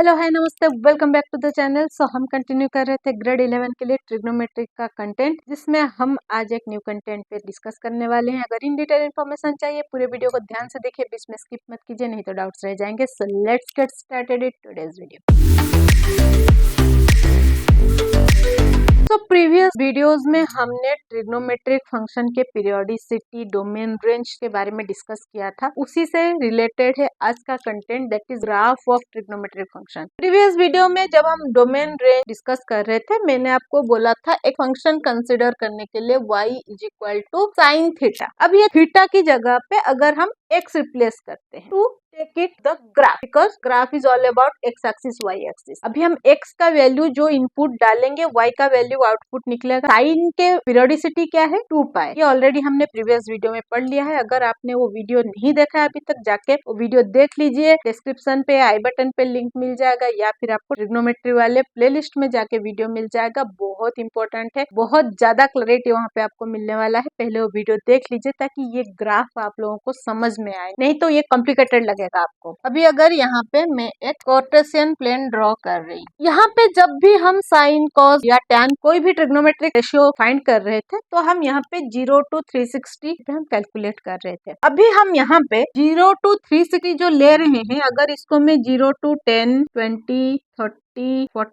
Hello hi नमस्ते, welcome back to the channel. So हम continue कर रहे थे ग्रेड 11 के लिए ट्रिग्नोमेट्रिक का कंटेंट, जिसमें हम आज एक न्यू कंटेंट पे डिस्कस करने वाले हैं। अगर इन डिटेल इन्फॉर्मेशन चाहिए पूरे वीडियो को ध्यान से देखिए, बीच में स्किप मत कीजिए, नहीं तो डाउट्स रह जाएंगे। So let's get started it today's video. तो प्रीवियस वीडियोस में हमने ट्रिग्नोमेट्रिक फंक्शन के पीरियोडिसिटी, डोमेन, रेंज के बारे में डिस्कस किया था। उसी से रिलेटेड है आज का content, that is graph of trigonometric function. Previous video में जब हम डोमेन रेंज डिस्कस कर रहे थे, मैंने आपको बोला था एक फंक्शन कंसिडर करने के लिए y is equal to sine theta. अब ये थीटा की जगह पे अगर हम x रिप्लेस करते हैं to take it the graph, because graph is all about x axis y axis. अभी हम x का वैल्यू जो इनपुट डालेंगे, y का वैल्यू आउटपुट निकलेगा। साइन के पीरियोडिसिटी क्या है? 2 पाई। ये ऑलरेडी हमने प्रीवियस वीडियो में पढ़ लिया है। अगर आपने वो वीडियो नहीं देखा है अभी तक, जाके वो वीडियो देख लीजिए। डिस्क्रिप्शन पे आई बटन पे लिंक मिल जाएगा, या फिर आपको ट्रिग्नोमेट्री वाले प्लेलिस्ट में जाके वीडियो मिल जाएगा। बहुत इंपॉर्टेंट है, बहुत ज्यादा क्लैरिटी वहाँ पे आपको मिलने वाला है। पहले वो वीडियो देख लीजिए ताकि ये ग्राफ आप लोगों को समझ में आए, नहीं तो ये कॉम्प्लिकेटेड लगेगा आपको। अभी अगर यहाँ पे मैं एक कार्टेशियन प्लेन ड्रॉ कर रही हूँ, यहाँ पे जब भी हम साइन, कॉस या टैन कोई भी ट्रिग्नोमेट्रिक रेशियो फाइंड कर रहे थे, तो हम यहाँ पे 0 to 360 पे हम कैलकुलेट कर रहे थे। अभी हम यहाँ पे 0 to 360 जो ले रहे हैं, अगर इसको मैं 0 to 10, 20, 30, 40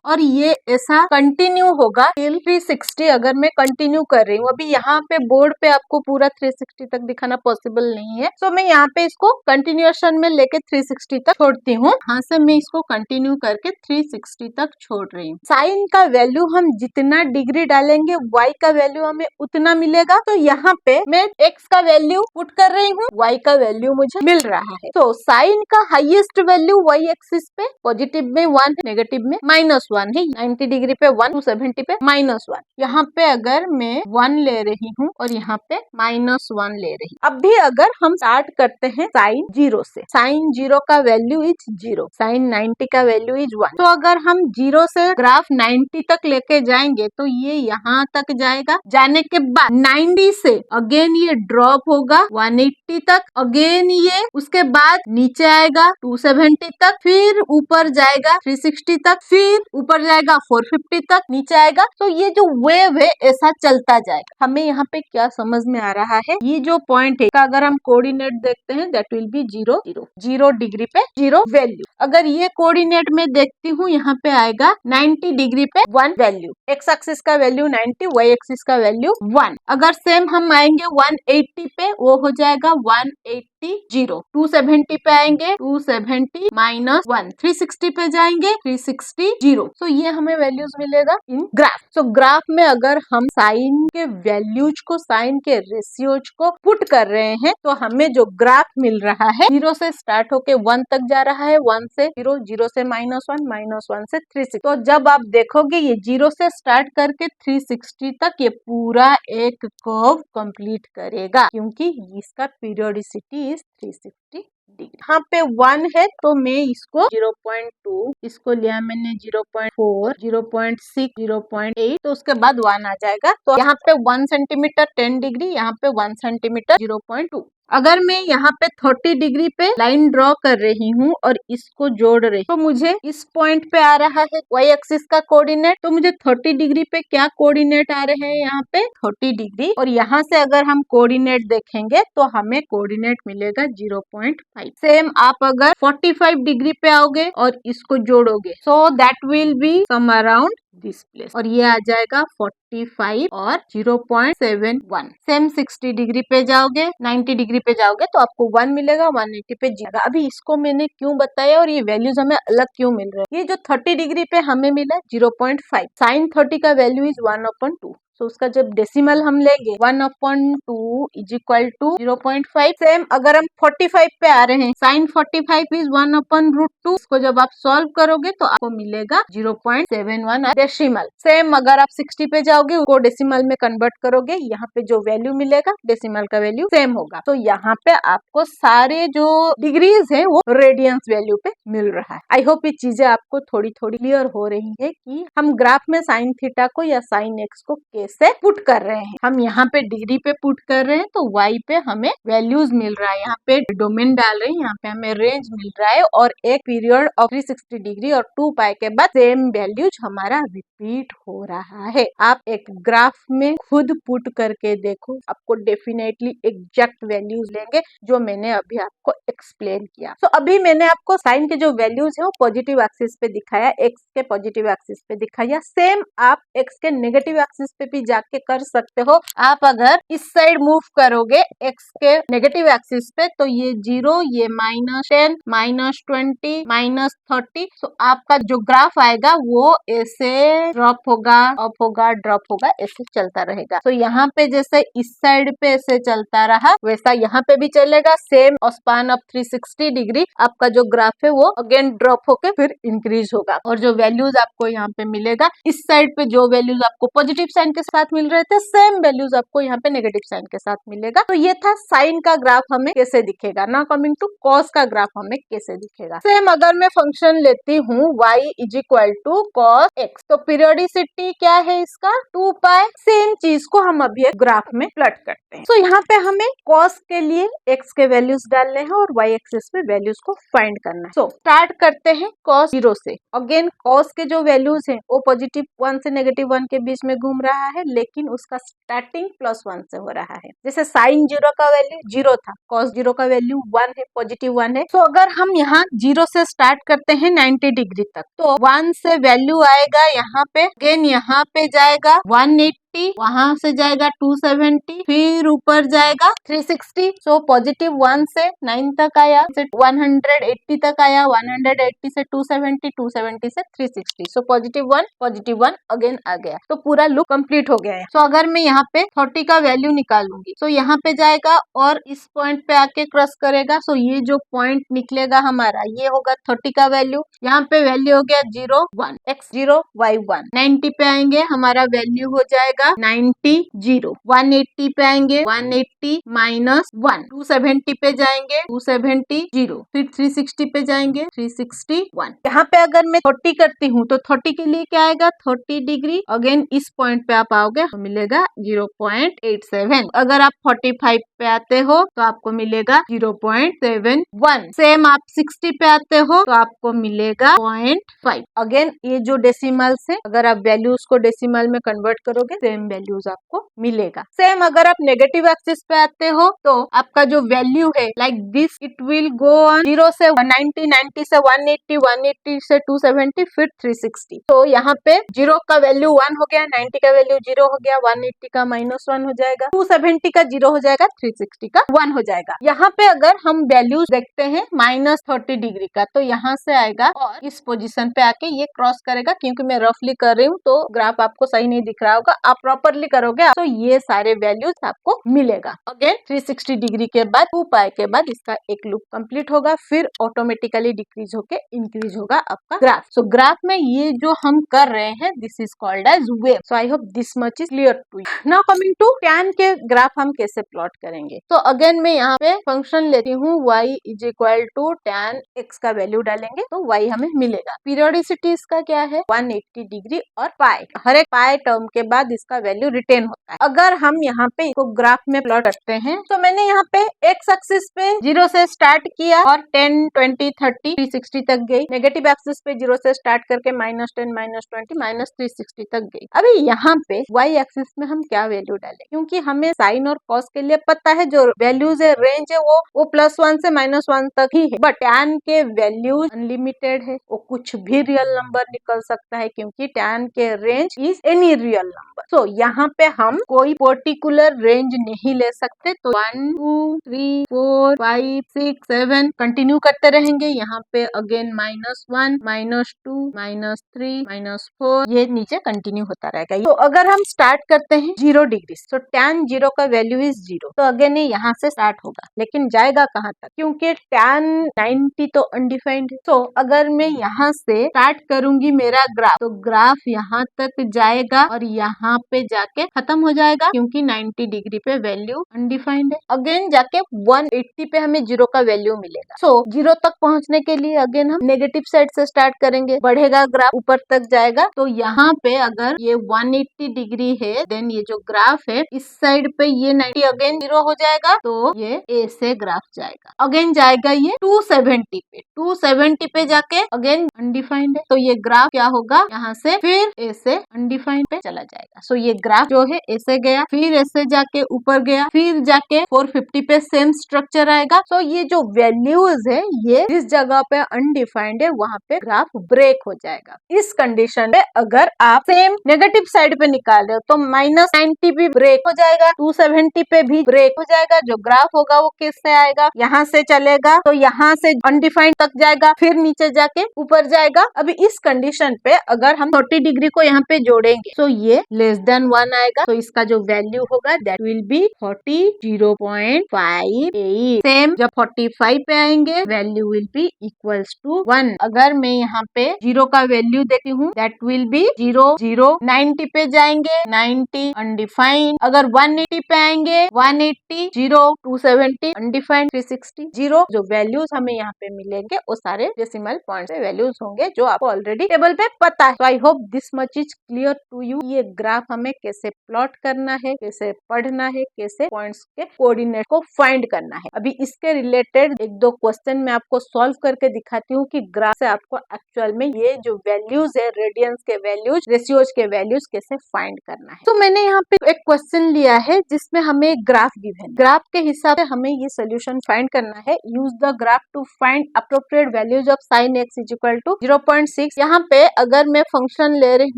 और ये ऐसा कंटिन्यू होगा टिल 360। अगर मैं कंटिन्यू कर रही हूँ, अभी यहाँ पे बोर्ड पे आपको पूरा 360 तक दिखाना पॉसिबल नहीं है, तो मैं यहाँ पे इसको कंटिन्यूएशन में लेके 360 तक छोड़ती हूँ। यहाँ से मैं इसको कंटिन्यू करके 360 तक छोड़ रही हूँ। साइन का वैल्यू हम जितना डिग्री डालेंगे, y का वैल्यू हमें उतना मिलेगा। तो यहाँ पे मैं x का वैल्यू पुट कर रही हूँ, y का वैल्यू मुझे मिल रहा है। तो साइन का हाईएस्ट वैल्यू y एक्सिस पे पॉजिटिव में 1 है, नेगेटिव में -1 है। 90 डिग्री पे 1, 270 पे -1। यहाँ पे अगर मैं 1 ले रही हूँ और यहाँ पे -1 ले रही हूँ। अब भी अगर हम स्टार्ट करते हैं साइन 0 से, साइन 0 का वैल्यू इज 0, साइन 90 का वैल्यू इज 1। तो अगर हम 0 से ग्राफ 90 तक लेके जाएंगे तो ये यहाँ तक जाएगा। जाने के बाद 90 से अगेन ये ड्रॉप होगा 180 तक, अगेन ये उसके बाद नीचे आएगा 270 तक, फिर ऊपर जाएगा 360 तक, फिर ऊपर जाएगा 450 तक, नीचे आएगा। तो ये जो वेव है ऐसा चलता जाएगा। हमें यहाँ पे क्या समझ में आ रहा है, ये जो पॉइंट है, अगर हम कोऑर्डिनेट देखते हैं, दैट विल बी 0 0 0 डिग्री पे 0 वैल्यू। अगर ये कोऑर्डिनेट में देखती हूँ, यहाँ पे आएगा 90 डिग्री पे 1 वैल्यू। एक्स एक्सिस का वैल्यू 90, वाई एक्सिस का वैल्यू 1। अगर सेम हम आएंगे 180 पे, वो हो जाएगा 180 0। 270 पे आएंगे 270 -1। 360 पे जाएंगे 360 0। तो ये हमें वैल्यूज मिलेगा इन ग्राफ। तो ग्राफ में अगर हम साइन के वैल्यूज को, साइन के रेशियोज को पुट कर रहे हैं, तो हमें जो ग्राफ मिल रहा है 0 से स्टार्ट होके 1 तक जा रहा है, 1 से 0, 0 से -1, -1 से 360। तो जब आप देखोगे ये 0 से स्टार्ट करके 360 तक ये पूरा एक कर्व कंप्लीट करेगा, क्योंकि इसका पीरियोडिसिटी इज 360 डिग्री। यहाँ पे 1 है तो मैं इसको 0.2, इसको लिया मैंने 0.4, 0.6, 0.8, तो उसके बाद 1 आ जाएगा। तो यहाँ पे 1 सेंटीमीटर 10 डिग्री, यहाँ पे 1 सेंटीमीटर 0.2। अगर मैं यहाँ पे 30 डिग्री पे लाइन ड्रॉ कर रही हूँ और इसको जोड़ रही हूँ, तो मुझे इस पॉइंट पे आ रहा है y एक्सिस का कोऑर्डिनेट। तो मुझे 30 डिग्री पे क्या कोऑर्डिनेट आ रहे हैं, यहाँ पे 30 डिग्री। और यहाँ से अगर हम कोऑर्डिनेट देखेंगे तो हमें कोऑर्डिनेट मिलेगा 0.5। सेम आप अगर 45 डिग्री पे आओगे और इसको जोड़ोगे, so that will be some around this place, और ये आ जाएगा 45 और 0.71। सेम 60 डिग्री पे जाओगे, 90 डिग्री पे जाओगे तो आपको 1 मिलेगा, 180 पे जाएगा। अभी इसको मैंने क्यों बताया और ये वैल्यूज हमें अलग क्यों मिल रहे हैं। ये जो 30 डिग्री पे हमें मिला 0.5, साइन 30 का वैल्यू इज 1/2। तो उसका जब डेसिमल हम लेंगे 1/2 इज इक्वल टू 0.5। सेम अगर हम 45 पे आ रहे हैं, साइन 45 इज 1/√2। इसको जब आप सॉल्व करोगे तो आपको मिलेगा 0.71 डेसिमल। सेम अगर आप 60 पे जाओगे, उसको डेसिमल में कन्वर्ट करोगे, यहाँ पे जो वैल्यू मिलेगा डेसिमल का वैल्यू सेम होगा। तो यहाँ पे आपको सारे जो डिग्रीज है वो रेडियंस वैल्यू पे मिल रहा है। आई होप ये चीजें आपको थोड़ी थोड़ी क्लियर हो रही है कि हम ग्राफ में साइन थीटा को या साइन एक्स को ए से पुट कर रहे हैं। हम यहाँ पे डिग्री पे पुट कर रहे हैं तो y पे हमें वैल्यूज मिल रहा है, यहाँ पे डोमेन डाल रहे हैं, यहाँ पे हमें रेंज मिल रहा है और एक पीरियड ऑफ 360 डिग्री और 2 पाई के बाद सेम वैल्यूज हमारा रिपीट हो रहा है। आप एक ग्राफ में खुद पुट करके देखो, आपको डेफिनेटली एग्जैक्ट वैल्यूज लेंगे जो मैंने अभी आपको एक्सप्लेन किया। तो अभी मैंने आपको साइन के जो वैल्यूज है वो पॉजिटिव एक्सिस पे दिखाया, एक्स के पॉजिटिव एक्सिस पे दिखाया। सेम आप एक्स के नेगेटिव एक्सिस पे भी जाके कर सकते हो। आप अगर इस साइड मूव करोगे एक्स के नेगेटिव एक्सिस पे तो ये 0, ये -10, -20, -30, तो आपका जो ग्राफ आएगा वो ऐसे ड्रॉप होगा, अप होगा, ड्रॉप होगा, ऐसे चलता रहेगा। तो यहाँ पे जैसे इस साइड पे ऐसे चलता रहा वैसा यहाँ पे भी चलेगा। सेम स्पान ऑफ 360 डिग्री आपका जो ग्राफ है वो अगेन ड्रॉप होके फिर इंक्रीज होगा और जो वैल्यूज आपको यहाँ पे मिलेगा, इस साइड पे जो वैल्यूज आपको पॉजिटिव साइन के साथ मिल रहे थे सेम वैल्यूज आपको यहाँ पे नेगेटिव साइन के साथ मिलेगा। तो ये था साइन का ग्राफ हमें कैसे दिखेगा। नाउ कमिंग टू कॉस का ग्राफ हमें कैसे दिखेगा। सेम अगर मैं फंक्शन लेती हूँ y is equal to cos x, तो पीरियोडिसिटी क्या है इसका 2 पाई। सेम चीज को हम अभी एक ग्राफ में प्लॉट करते हैं। तो यहाँ पे हमें कॉस के लिए x के वैल्यूज डालने हैं और y एक्सिस पे वैल्यूज को फाइंड करना है। सो स्टार्ट करते हैं cos 0 से। अगेन cos के जो वैल्यूज हैं वो +1 से -1 के बीच में घूम रहा है, लेकिन उसका स्टार्टिंग +1 से हो रहा है। जैसे sin 0 का वैल्यू 0 था, cos 0 का वैल्यू 1 है, +1 है। तो अगर हम यहाँ 0 से स्टार्ट करते हैं 90 डिग्री तक, तो 1 से वैल्यू आएगा यहाँ पे, अगेन यहाँ पे जाएगा 180, वहां से जाएगा 270, फिर ऊपर जाएगा 360। सो +1 से 9 तक आया, से 180 तक आया, 180 से 270, 270 से 360। सो +1 अगेन आ गया। तो पूरा लूप कंप्लीट हो गया है। सो अगर मैं यहाँ पे 30 का वैल्यू निकालूंगी, सो यहाँ पे जाएगा और इस पॉइंट पे आके क्रॉस करेगा। सो ये जो पॉइंट निकलेगा हमारा ये होगा 30 का वैल्यू। यहाँ पे वैल्यू हो गया 0 1, x0 y1। 90 पे आएंगे, हमारा वैल्यू हो जाएगा 90 0। 180 पे आएंगे, 180 -1। 270 पे जाएंगे, 270 0। फिर 360 पे जाएंगे, 360 1। यहाँ पे अगर मैं 30 करती हूँ तो 30 के लिए क्या आएगा 30 डिग्री। अगेन इस पॉइंट पे आप आओगे तो मिलेगा 0.87। अगर आप 45 पे आते हो तो आपको मिलेगा 0.71। सेम आप 60 पे आते हो तो आपको मिलेगा 0.5। अगेन ये जो डेसिमल्स है, अगर आप वैल्यूज को डेसिमल में कन्वर्ट करोगे सेम वैल्यूज आपको मिलेगा। सेम अगर आप नेगेटिव एक्सिस पे आते हो तो आपका जो वैल्यू है like this, it will go on 0 से 90, 90 से 180, 180 से 270, फिर 360। तो यहाँ पे 0 का वैल्यू 1 हो गया, 90 का वैल्यू 0 हो गया, 180 का -1 हो जाएगा, 270 का 0 हो जाएगा, 360 का 1 हो जाएगा। यहाँ पे अगर हम वैल्यूज देखते हैं -30 डिग्री का, तो यहाँ से आएगा और इस पोजीशन पे आके ये क्रॉस करेगा। क्योंकि मैं रफली कर रही हूँ तो ग्राफ आपको सही नहीं दिख रहा होगा, आप प्रॉपरली करोगे तो ये सारे वैल्यूज आपको मिलेगा। अगेन 360 डिग्री के बाद 2 पाई के बाद इसका एक लूप कंप्लीट होगा, फिर ऑटोमेटिकली डिक्रीज होके इंक्रीज होगा आपका ग्राफ। सो ग्राफ में ये जो हम कर रहे हैं this is called edge wave. So I hope this much is clear to you. Now coming to tan के ग्राफ हम कैसे प्लॉट करेंगे। तो अगेन मैं यहाँ पे फंक्शन लेती हूँ y is equal to tan x का वैल्यू डालेंगे तो y हमें मिलेगा। पीरियोडिसिटी इसका क्या है 180 डिग्री और पाई। हर एक पाई टर्म के बाद इसका वैल्यू रिटेन होता है। अगर हम यहाँ पे इसको ग्राफ में प्लॉट करते हैं तो मैंने यहाँ पे एक्स एक्सिस पे 0 से स्टार्ट किया और 10, 20, 30, 360 तक गई। नेगेटिव एक्सिस पे 0 से स्टार्ट करके -10, -20, -360 तक गई। अभी यहाँ पे y एक्सिस में हम क्या वैल्यू डालें, क्योंकि हमें साइन और कॉस के लिए पता है जो वैल्यूज है, रेंज है वो +1 से -1 तक ही है। बट tan के वैल्यूज अनलिमिटेड है, वो कुछ भी रियल नंबर निकल सकता है क्योंकि tan के range is any real number. So यहाँ पे हम कोई पर्टिकुलर रेंज नहीं ले सकते। तो 1, 2, 3, 4, 5, 6, 7 कंटिन्यू करते रहेंगे। यहाँ पे अगेन -1, -2, -3, -4 ये नीचे कंटिन्यू होता रहेगा। तो अगर हम स्टार्ट करते हैं 0 डिग्री, तो tan 0 का वैल्यू इज 0। तो अगेन ये यहाँ से स्टार्ट होगा, लेकिन जाएगा कहाँ तक, क्योंकि tan 90 तो अनडिफाइंड है। तो अगर मैं यहाँ से स्टार्ट करूंगी मेरा ग्राफ, तो ग्राफ यहाँ तक जाएगा और यहाँ पे जाके खत्म हो जाएगा क्योंकि 90 डिग्री पे वैल्यू अनडिफाइंड है। अगेन जाके 180 पे हमें 0 का वैल्यू मिलेगा। सो 0 तक पहुंचने के लिए अगेन हम नेगेटिव साइड से स्टार्ट करेंगे, बढ़ेगा ग्राफ, ऊपर तक जाएगा। तो यहाँ पे अगर ये 180 डिग्री है, देन ये जो ग्राफ है इस साइड पे ये 90 अगेन 0 हो जाएगा, तो ये ए से ग्राफ जाएगा। अगेन जाएगा ये 270 पे, 270 पे जाके अगेन अनडिफाइंड है, तो ये ग्राफ क्या होगा, यहाँ से फिर ए से अनडिफाइंड पे चला जाएगा। सो ये ग्राफ जो है ए से गया, फिर ऐसे जाके ऊपर गया, फिर जाके 450 पे सेम स्ट्रक्चर आएगा। सो ये जो वैल्यूज है ये जिस जगह पे अनडिफाइंड है वहाँ पे ग्राफ ब्रेक हो जाएगा। इस कंडीशन में अगर आप सेम नेगेटिव साइड पे निकाल रहे हो तो -90 भी ब्रेक हो जाएगा, 270 पे भी ब्रेक हो जाएगा। जो ग्राफ होगा वो किससे आएगा, यहाँ से चलेगा, तो यहाँ से अनडिफाइंड तक जाएगा, फिर नीचे जाके ऊपर जाएगा। अभी इस कंडीशन पे अगर हम 30 डिग्री को यहाँ पे जोड़ेंगे तो ये <1 आएगा, तो इसका जो वैल्यू होगा दैट विल बी 40.58। सेम जब 45 पे आएंगे value will be equals to 1। अगर मैं यहाँ पे 0 का वैल्यू देती हूँ दैट विल बी 0 0। 90 पे जाएंगे 90 अनडिफाइंड, अगर 180 पे आएंगे 180 0, 270 अनडिफाइंड, 360 0। जो वैल्यूज हमें यहाँ पे मिलेंगे वो सारे डेसिमल पॉइंट पे वैल्यूज होंगे जो आपको ऑलरेडी टेबल पे पता है। तो I hope this much is clear to you. ये ग्राफ हमें कैसे प्लॉट करना है, कैसे पढ़ना है, कैसे पॉइंट्स के कोऑर्डिनेट को फाइंड करना है। अभी इसके रिलेटेड एक दो क्वेश्चन मैं आपको सॉल्व करके दिखाती हूँ कि ग्राफ से आपको एक्चुअल में ये जो वैल्यूज है, रेडियंस के वैल्यूज, रेशियोज के वैल्यूज कैसे फाइंड करना है। तो मैंने यहाँ पे एक क्वेश्चन लिया है जिसमें हमें एक ग्राफ गिवन, ग्राफ के हिसाब से हमें ये सोल्यूशन फाइंड करना है। Use the graph to find appropriate values of sin x is equal to 0.6। यहाँ पे अगर मैं फंक्शन ले रही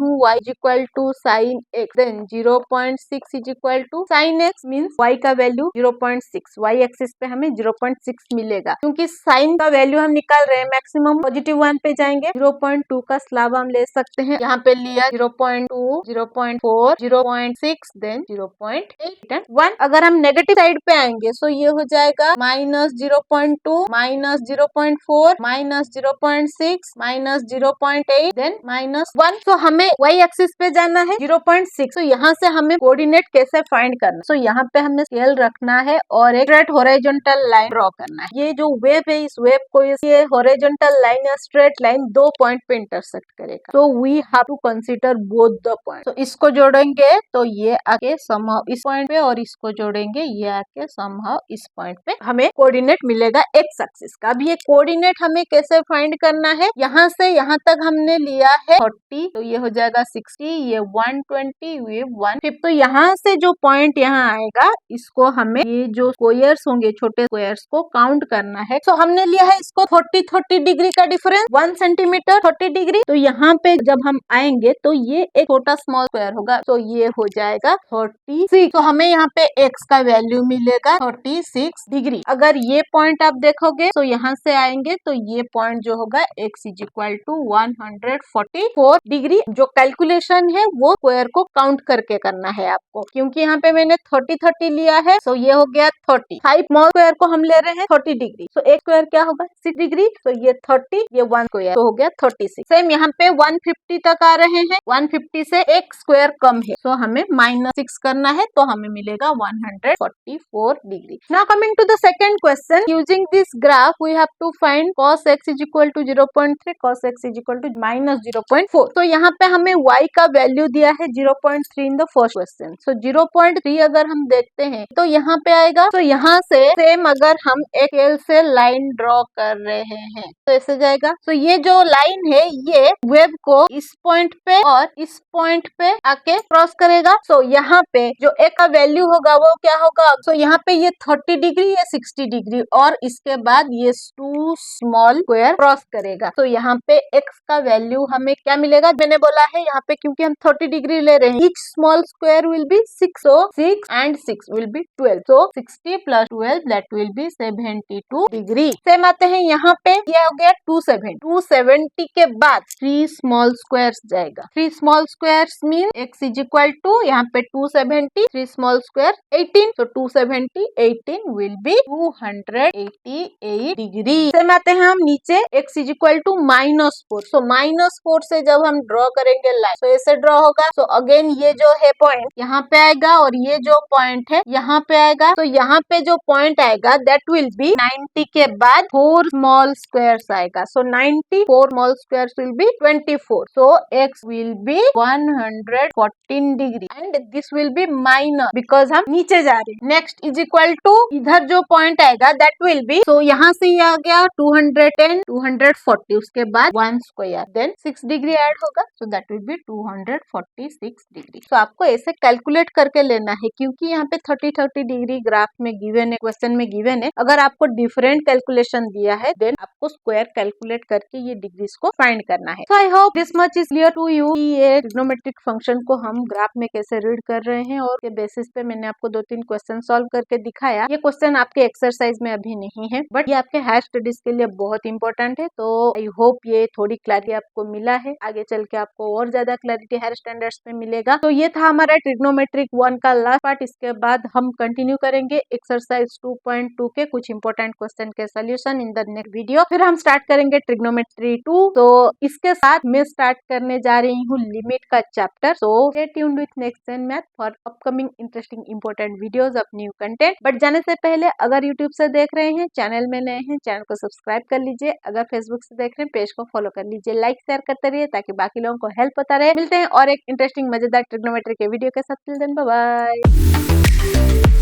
हूँ y is equal to sin x, then 0.6 is equal to sin x means y का वैल्यू 0.6, y एक्सिस पे हमें 0.6 मिलेगा। क्योंकि sin का वैल्यू हम निकाल रहे हैं, मैक्सिमम +1 पे जाएंगे, 0.2 का स्लैब हम ले सकते हैं। यहाँ पे लिया 0.2, 0.4, 0.6, देन 0.8 एंड 1। अगर हम नेगेटिव साइड पे आएंगे तो ये हो जाएगा -0.2, -0.4, -0.6, -0.8, देन -1। तो हमें y एक्सिस पे जाना है 0.6। तो यहाँ से हमें कोऑर्डिनेट कैसे फाइंड करना है, तो यहाँ पे हमें स्केल रखना है और एक स्ट्रेट हॉरिजॉन्टल लाइन ड्रॉ करना है। ये जो वेव है, इस वेव को ये हॉरिजॉन्टल लाइन या स्ट्रेट लाइन दो पॉइंट पे इंटरसेक्ट करेगा। तो we have to consider both the point. तो इसको जोड़ेंगे तो ये आके समहाउ इस पॉइंट पे, और इसको जोड़ेंगे ये आके समहाउ इस पॉइंट पे हमें कोऑर्डिनेट मिलेगा एक्स एक्सिस का। अब ये कोऑर्डिनेट हमें कैसे फाइंड करना है, यहाँ से यहाँ तक हमने लिया है 40, तो ये हो जाएगा 60, ये 120, ये 150। तो यहाँ से जो पॉइंट यहाँ आएगा इसको हमें ये जो स्क्वायर्स होंगे, छोटे स्क्वायर्स को काउंट करना है। तो हमने लिया है इसको 30 डिग्री का डिफरेंस, 1 सेंटीमीटर 30 डिग्री। तो यहाँ पे जब हम आएंगे तो ये एक छोटा स्मॉल स्क्वायर होगा, तो ये हो जाएगा 36। तो हमें यहाँ पे x का वैल्यू मिलेगा 36 डिग्री। अगर ये पॉइंट आप देखोगे तो यहाँ से आएंगे तो ये पॉइंट जो होगा x is equal to 144 degree. जो कैलकुलेशन है वो स्क्वायर को काउंट करके करना है आपको, क्योंकि यहाँ पे मैंने 30 लिया है, तो ये हो गया 30। 5 स्मॉल स्क्वायर को हम ले रहे हैं 30 डिग्री, तो एक स्क्वायर क्या होगा 6 डिग्री, तो ये 30, ये 1 स्क्वायर, तो हो गया 36। सेम यहाँ पे 150 तक आ रहे हैं, 150 से एक स्क्वायर कम है, तो हमें -6 करना है, तो हमें मिलेगा 144 degree. Now coming to the second question, using this graph we have to find cos x is equal to 0.3, cos x is equal to -0.4। तो यहाँ पे हमें y का वैल्यू दिया है 0.3 इन द फर्स्ट क्वेश्चन। सो 0.3 अगर हम देखते हैं तो यहाँ पे आएगा, तो यहाँ से सेम अगर हम एक स्केल से लाइन ड्रॉ कर रहे हैं तो ऐसे जाएगा। तो ये जो लाइन है ये वेव को इस पॉइंट पे और इस पॉइंट पे आके क्रॉस करेगा। सो यहाँ पे जो एक का वैल्यू होगा वो क्या होगा, तो यहाँ पे ये 30 डिग्री, ये 60 डिग्री, और इसके बाद ये 2 स्मॉल स्क्वायर क्रॉस करेगा। तो यहाँ पे x का वैल्यू हमें क्या मिलेगा, मैंने बोला है यहाँ पे क्योंकि हम 30 डिग्री ले रहे हैं, each small square will be 6, so 6 and 6 will be 12, so 60 plus 12 that will be 72 degree. Same आते हैं यहाँ पे, ये हो गया 270 के बाद 3 स्मॉल स्क्वायर्स जाएगा। 3 small squares mean x is equal to यहाँ पे 270, 3 स्मॉल स्क्वायर 18, तो 270 18 विल बी 288 डिग्री। सेम आते हैं हम नीचे, x इज इक्वल टू -4, सो -4 से जब हम ड्रॉ करेंगे लाइन तो ऐसे ड्रॉ होगा। सो अगेन देन ये जो है पॉइंट यहाँ पे आएगा और ये जो पॉइंट है यहाँ पे आएगा। तो यहाँ पे जो पॉइंट आएगा दैट विल बी 90 के बाद 4 स्मॉल स्क्वायर्स आएगा। सो 90 4 small squares will be 24। So x will be 114 degree and this will be minus because हम नीचे जा रहे हैं। नेक्स्ट इज इक्वल टू इधर जो पॉइंट आएगा दैट विल बी, सो यहाँ से ये आ गया 210 240, उसके बाद 1 स्क्वायर देन 6 डिग्री ऐड होगा। So that will be 246 degree. So आपको ऐसे कैलकुलेट करके लेना है क्योंकि यहाँ पे 30 डिग्री ग्राफ में गिवन है, क्वेश्चन में गिवन है। अगर आपको डिफरेंट कैलकुलेशन दिया है देन आपको स्क्वायर कैलकुलेट करके ये डिग्रीज को फाइंड करना है। So I hope this much is clear to you कि ये ट्रिग्नोमेट्रिक फंक्शन को हम ग्राफ में कैसे रीड कर रहे हैं और के बेसिस पे मैंने आपको 2-3 क्वेश्चन सॉल्व करके दिखाया। ये क्वेश्चन आपके एक्सरसाइज में अभी नहीं है बट ये आपके हायर स्टडीज के लिए बहुत इंपॉर्टेंट है। तो आई होप ये थोड़ी क्लैरिटी आपको मिला है, आगे चल के आपको और ज्यादा क्लैरिटी हायर स्टैंडर्ड्स में मिलेगा। तो ये था हमारा ट्रिग्नोमेट्रिक 1 का लास्ट पार्ट। इसके बाद हम कंटिन्यू करेंगे एक्सरसाइज 2.2 के कुछ इंपॉर्टेंट क्वेश्चन के solution in the next video. फिर हम स्टार्ट करेंगे ट्रिग्नोमेट्री 2। तो इसके साथ मैं स्टार्ट करने जा रही हूँ लिमिट का चैप्टर। So stay tuned with next gen math for upcoming interesting important videos of new content. But जाने से पहले अगर यूट्यूब से देख रहे हैं, चैनल में नए हैं, चैनल को सब्सक्राइब कर लीजिए। अगर फेसबुक से देख रहे हैं, पेज को फॉलो कर लीजिए। लाइक शेयर करते रहिए ताकि बाकी लोगों को हेल्प होता रहे। मिलते हैं और एक इंटरेस्टिंग मजेदार ट्रिग्नोमेट्री के वीडियो के साथ। Till then bye bye.